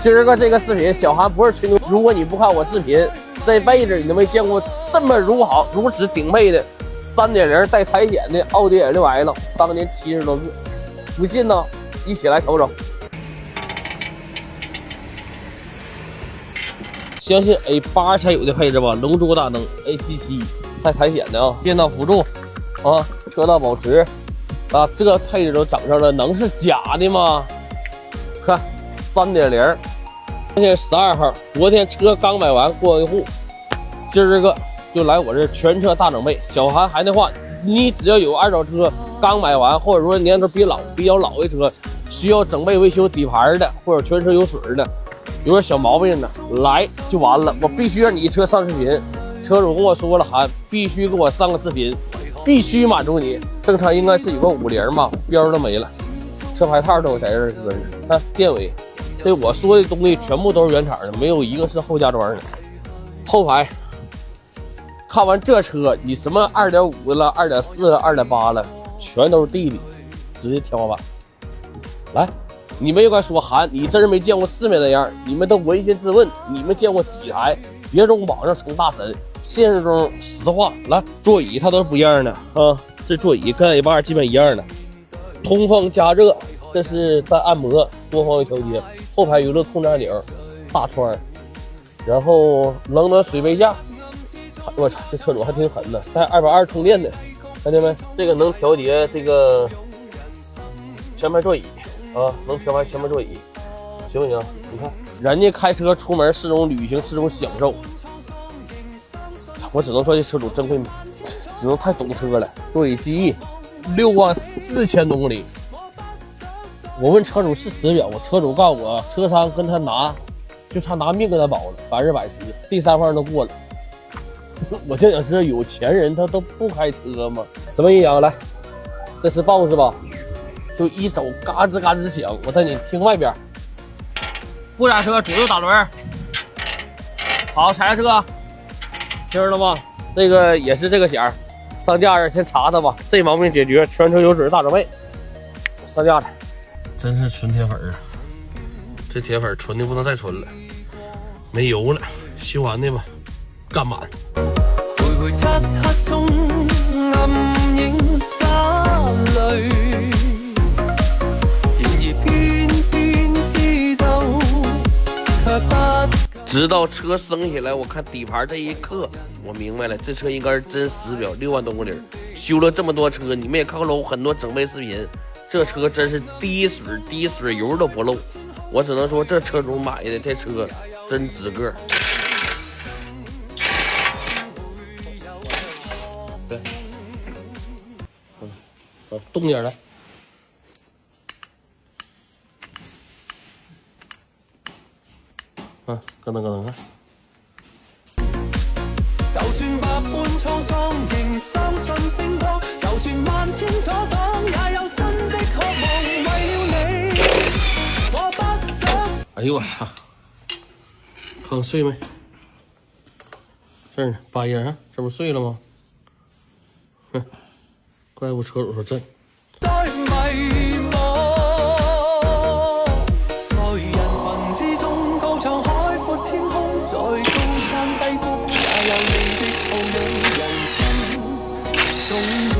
今儿个这个视频，小韩不是吹牛。如果你不看我视频，这辈子你都没见过这么如此顶配的3.0带苔藓的奥迪 A6L， 当年70多个。不信呢，一起来瞅瞅。相信 A8 才有的配置吧，龙珠大灯 A77 带苔藓的啊，电脑辅助啊，车道保持啊，这个配置都整上了，能是假的吗？看。3.0， 今天12号，昨天车刚买完过维护，今儿个就来我这全车大整备。小韩还那话，你只要有二手车刚买完，或者说年头比较老的车，需要整备维修底盘的，或者全车有水的，有点小毛病的，来就完了。我必须让你一车上视频。车主跟我说了，韩必须给我上个视频，必须满足你。正常应该是有个50吧，标都没了，车牌套都在这儿搁着，看电尾。这我说的东西全部都是原厂的，没有一个是后加装的。后排看完这车，你什么2.5了、2.4了、2.8了，全都是弟弟，直接天花板。来，你们又该说韩，你真是没见过世面那样，你们都扪心自问，你们见过几台？别从网上成大神，现实中实话。来，座椅它都是不一样的啊，这座椅跟 A8 基本一样的，通风加热。这是带按摩多方位调节，后排娱乐控制按钮，大窗，然后冷暖水杯架。我操，这车主还挺狠的，带220充电的，看见没？这个能调节这个前排座椅啊，能调节前排座椅，行不行？你看人家开车出门是种旅行，是种享受。我只能说这车主真会，只能太懂车了。座椅记忆64000多公里。我问车主是实表，车主告诉我，车商跟他拿，就差拿命跟他保了，110%，第3方都过了。我就想知道有钱人他都不开车吗？什么音响？来，这是 BOSS 吧？就一手嘎吱嘎吱响。我带你听外边，不刹车，左右打轮。好，踩下车，听着了吗？这个也是这个响，上架着先查查吧，这毛病解决，全车有水大整备，上架着。真是纯铁粉啊！这铁粉纯的不能再纯了，没油了，修完的吧，干满。徘徊漆黑中暗影灑淚，然而偏偏知道，卻不直到車升起來，我看底盤這一刻，我明白了，這車應該是真實表，6萬多公里，修了這麼多車，你們也看過我很多整備視頻。这车真是滴水油都不漏，我只能说这车主买的这车真值个。对，动点来。咯噔看。就算百般滄桑，仍相信星光；就算萬千阻擋，也有新的渴望。為了你，我不想。哎呦我操！坑碎沒？這兒呢，8頁啊，這不碎了嗎？哼，怪不車主說真。在迷茫，在人群之中，高唱海闊天空，在高山低谷。有你的抱擁，人生總要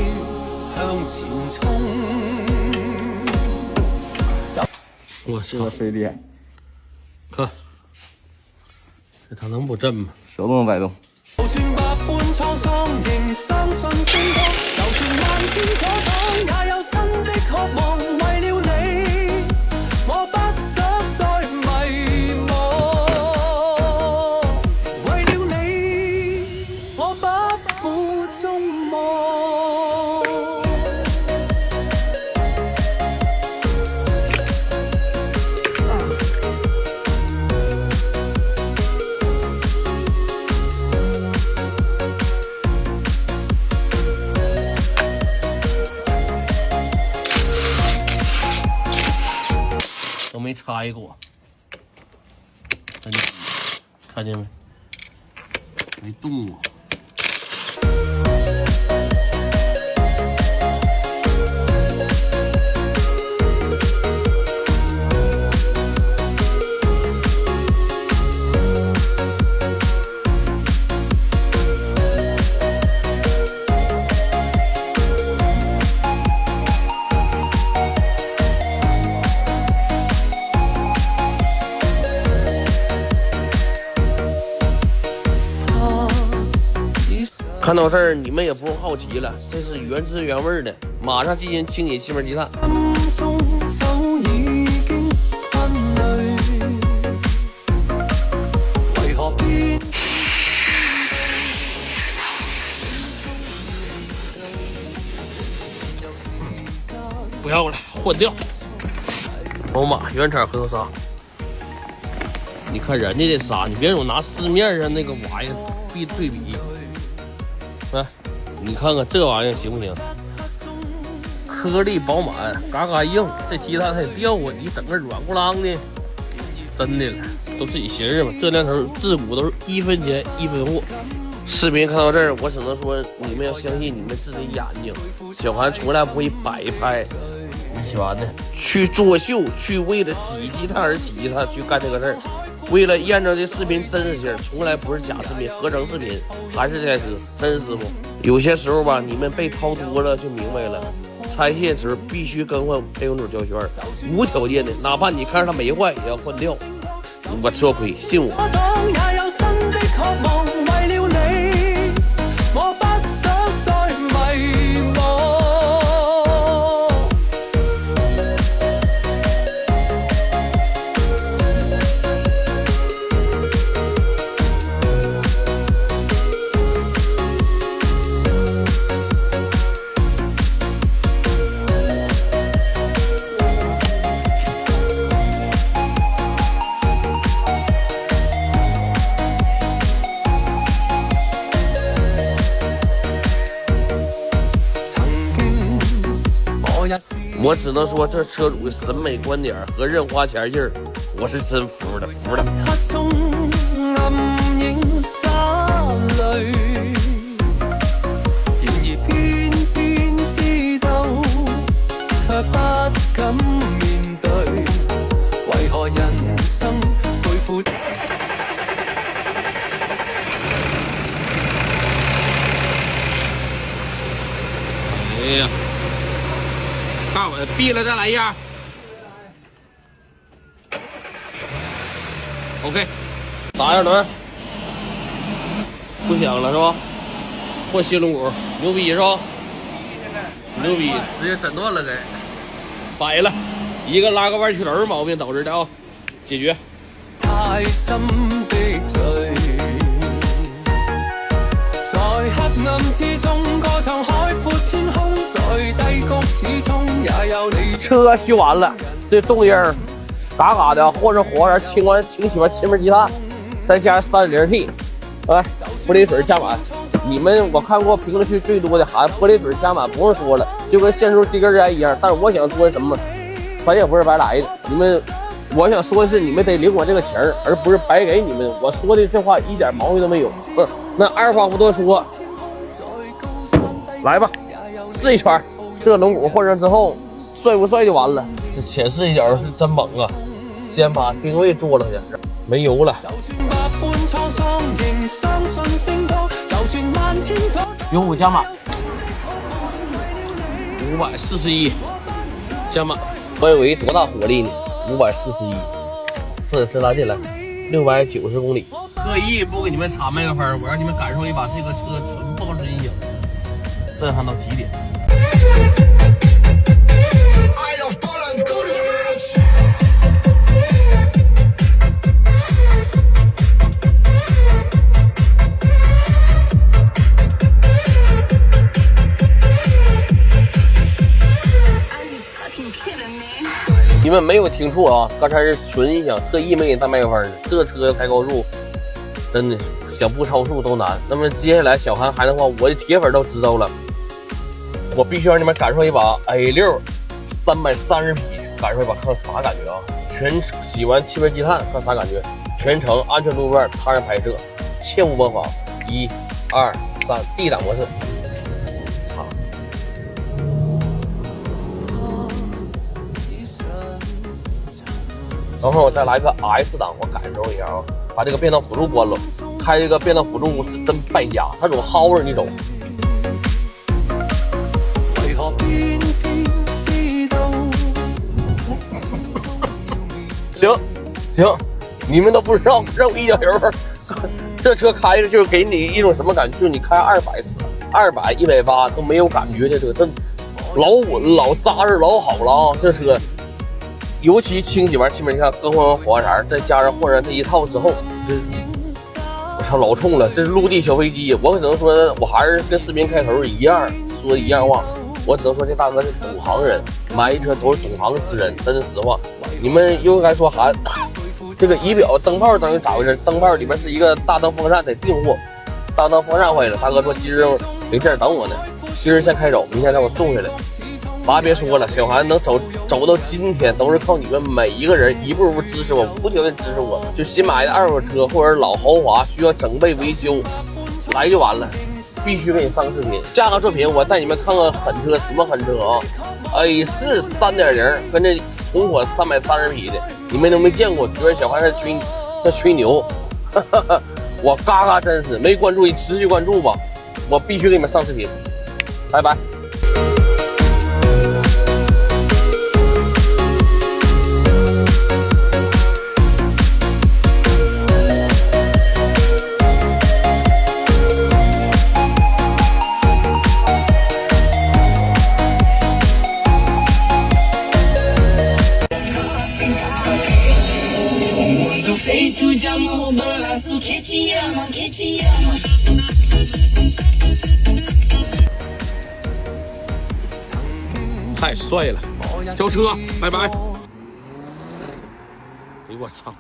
向前衝。我操，飞厉害！看，这它能不震吗？手都能摆动。就算百般滄桑，仍相信星光；就算萬千阻擋，也有新的渴望。為了你，我不想再迷茫。都没拆过，看见没？没动过。看到这儿，你们也不用好奇了，这是原汁原味的，马上进行清洗气门积碳。不要了，换掉。宝马原厂合成砂，你看人家的砂，你别总拿市面上那个玩意儿对比。来，你看看这玩意儿行不行？颗粒饱满，嘎嘎硬，这积碳它也掉啊！你整个软咕啷的，真的了，都自己寻思吧。这两头自古都是1分钱1分货。视频看到这儿，我只能说你们要相信你们自己眼睛。小韩从来不会摆拍，你喜欢的去作秀，去为了洗积碳而洗积碳去干这个事儿。为了验证这视频真实性，从来不是假视频、合成视频，还是这台车真师傅。有些时候吧，你们被掏多了就明白了，拆卸时必须更换配油钮胶圈，无条件的，哪怕你看着它没坏也要换掉。我吃过亏，信我。我只能说，这车主的审美观点和认花钱劲儿，我是真服了，服了。哎呀！告诉我闭了再来一下。OK， 打一下轮，不响了是吧？换新轮毂，牛逼是吧？牛逼，直接诊断了给摆了，一个拉个弯曲轮毛病导致的啊，解决。太深的罪，在黑暗之中歌唱海闊天空，在低谷始終也有你。車修完了，這動靜兒嘎嘎的，換成火花清洗完氣門積碳，再加上 3.0T， 哎，玻璃水加滿。你們我看過評論區最多的喊玻璃水加滿，不用說了，就跟限速低跟兒一樣。但是我想說什麼，咱也不是白來的，你們。我想说的是，你们得领我这个情儿，而不是白给你们。我说的这话一点毛病都没有。那二话不多说，来吧，试一圈。这个轮毂换上之后，帅不帅就完了。这前视一角是真猛啊！先把定位做了去，没油了。95加码，541加码。我以为多大火力呢？541，试试拉进来，690公里。特意不给你们插麦克风，我让你们感受一把这个车纯爆声音响，震撼到极点。你们没有听错啊，刚才是纯音响，特意没给带麦克风的。这车要开高速，真的想不超速都难。那么接下来小韩的话，我的铁粉都知道了，我必须让你们感受一把 A6 330匹，感受一把看啥感觉啊！全洗完气门积碳，看啥感觉？全程安全路段他人拍摄，切勿模仿。1、2、3 ，D 档模式。然后我再来个 S 档，我感受一下啊，把这个变道辅助关了，开这个变道辅助是真败家，它总薅着你走。行，你们都不知道，让我一脚油，这车开着就是给你一种什么感觉？就是你开240 200、180都没有感觉，这车真老稳、老扎实、老好了啊！这车，尤其清洗完气门，你看更换火花塞，再加上换上这一套之后，这我操老冲了！这是陆地小飞机，我只能说，我还是跟视频开头一样说一样话，我只能说这大哥是懂行人，买一车都是懂行之人，真是实话。你们又该说还这个仪表灯泡灯是咋回事？灯泡里面是一个大灯风扇得订货，大灯风扇坏了，大哥说今儿零件等我呢，今儿先开走，明天让我送下来。啥也别说了，小孩能走到今天，都是靠你们每一个人一步步支持我，无条件支持我。就新买的二手车或者老豪华需要整备维修，来就完了，必须给你上视频。下个视频我带你们看看狠车，什么狠车啊 ？A4 3.0跟这红火330匹的，你们都没见过，觉得小孩在吹牛，我嘎嘎真实。没关注你持续关注吧，我必须给你们上视频，拜拜。太帅了，交车，拜拜。哎呦我操！